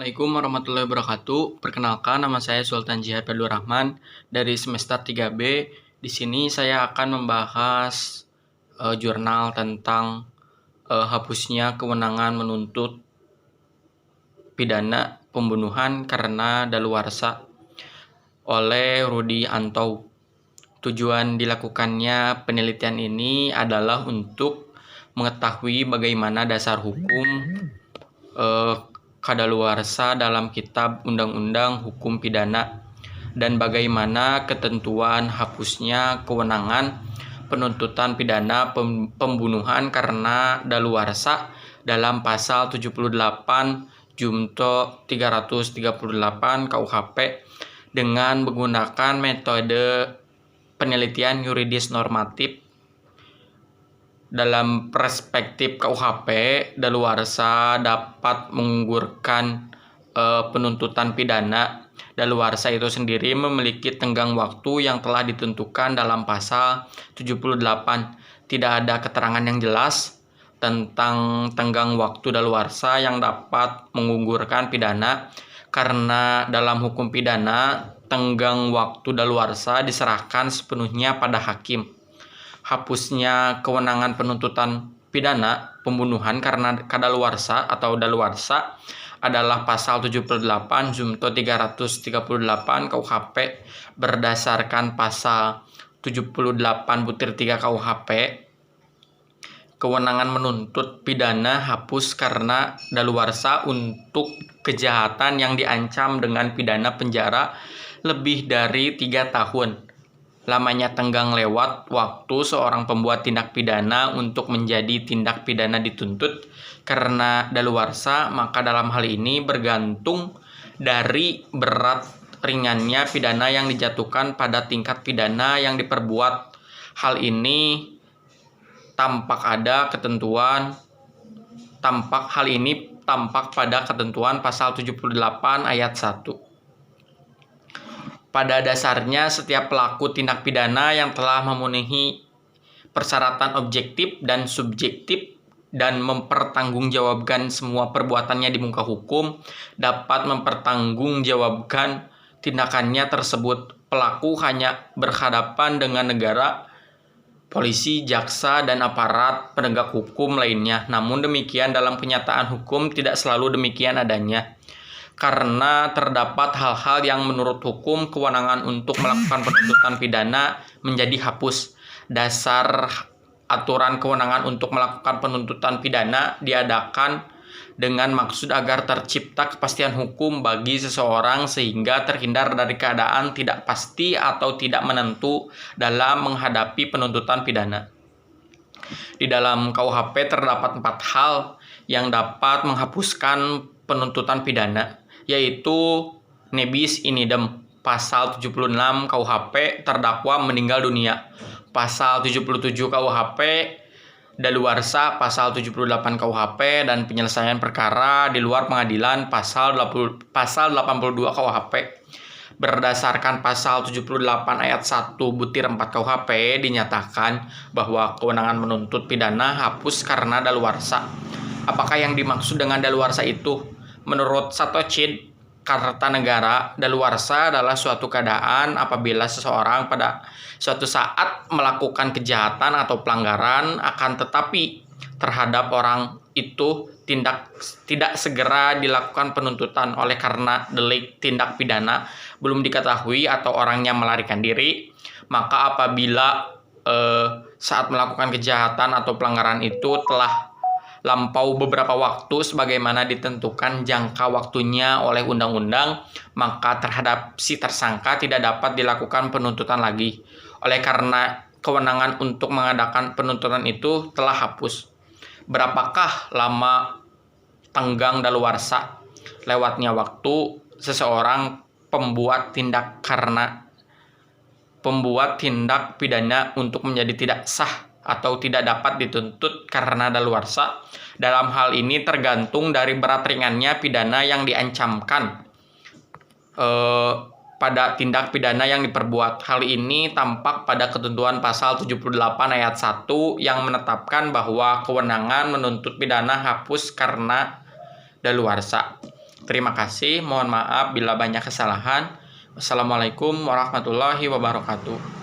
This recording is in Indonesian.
Assalamualaikum warahmatullahi wabarakatuh. Perkenalkan, nama saya Sultan Jihad Fadlur Rahman dari semester 3B. Di sini saya akan membahas jurnal tentang hapusnya kewenangan menuntut pidana pembunuhan karena daluarsa oleh Rudy Antou. Tujuan dilakukannya penelitian ini adalah untuk mengetahui bagaimana dasar hukum kadaluarsa dalam Kitab Undang-Undang Hukum Pidana dan bagaimana ketentuan hapusnya kewenangan penuntutan pidana pembunuhan karena daluarsa dalam pasal 78 Junto 338 KUHP dengan menggunakan metode penelitian yuridis normatif. Dalam perspektif KUHP, daluarsa dapat menggugurkan penuntutan pidana. Daluarsa itu sendiri memiliki tenggang waktu yang telah ditentukan dalam pasal 78. Tidak ada keterangan yang jelas tentang tenggang waktu daluarsa yang dapat menggugurkan pidana, karena dalam hukum pidana, tenggang waktu daluarsa diserahkan sepenuhnya pada hakim. Hapusnya kewenangan penuntutan pidana pembunuhan karena kadaluarsa atau daluarsa adalah pasal 78 Junto 338 KUHP berdasarkan pasal 78/3 KUHP. Kewenangan menuntut pidana hapus karena daluarsa untuk kejahatan yang diancam dengan pidana penjara lebih dari 3 tahun. Lamanya tenggang lewat waktu seorang pembuat tindak pidana untuk menjadi tindak pidana dituntut karena daluarsa, maka dalam hal ini bergantung dari berat ringannya pidana yang dijatuhkan pada tingkat pidana yang diperbuat. Hal ini tampak pada ketentuan pasal 78 ayat 1. Pada dasarnya, setiap pelaku tindak pidana yang telah memenuhi persyaratan objektif dan subjektif dan mempertanggungjawabkan semua perbuatannya di muka hukum dapat mempertanggungjawabkan tindakannya tersebut. Pelaku hanya berhadapan dengan negara, polisi, jaksa, dan aparat penegak hukum lainnya. Namun demikian, dalam kenyataan hukum tidak selalu demikian adanya. Karena terdapat hal-hal yang menurut hukum kewenangan untuk melakukan penuntutan pidana menjadi hapus. Dasar aturan kewenangan untuk melakukan penuntutan pidana diadakan dengan maksud agar tercipta kepastian hukum bagi seseorang sehingga terhindar dari keadaan tidak pasti atau tidak menentu dalam menghadapi penuntutan pidana. Di dalam KUHP terdapat 4 hal yang dapat menghapuskan penuntutan pidana, yaitu nebis in idem, pasal 76 KUHP terdakwa meninggal dunia, pasal 77 KUHP daluarsa, pasal 78 KUHP dan penyelesaian perkara di luar pengadilan, pasal 82 KUHP. Berdasarkan pasal 78 ayat 1/4 KUHP dinyatakan bahwa kewenangan menuntut pidana hapus karena daluarsa. Apakah yang dimaksud dengan daluarsa itu? Menurut Satocid Kartanegara, daluarsa adalah suatu keadaan apabila seseorang pada suatu saat melakukan kejahatan atau pelanggaran, akan tetapi terhadap orang itu tidak segera dilakukan penuntutan oleh karena delik tindak pidana belum diketahui atau orangnya melarikan diri. Maka apabila saat melakukan kejahatan atau pelanggaran itu telah lampau beberapa waktu sebagaimana ditentukan jangka waktunya oleh undang-undang, maka terhadap si tersangka tidak dapat dilakukan penuntutan lagi. Oleh karena kewenangan untuk mengadakan penuntutan itu telah hapus. Berapakah lama tenggang daluarsa? Lewatnya waktu seseorang pembuat tindak pidana untuk menjadi tidak sah atau tidak dapat dituntut karena daluarsa. Dalam hal ini tergantung dari berat ringannya pidana yang diancamkan pada tindak pidana yang diperbuat. Hal ini tampak pada ketentuan pasal 78 ayat 1 yang menetapkan bahwa kewenangan menuntut pidana hapus karena daluarsa. Terima kasih, mohon maaf bila banyak kesalahan. Wassalamualaikum warahmatullahi wabarakatuh.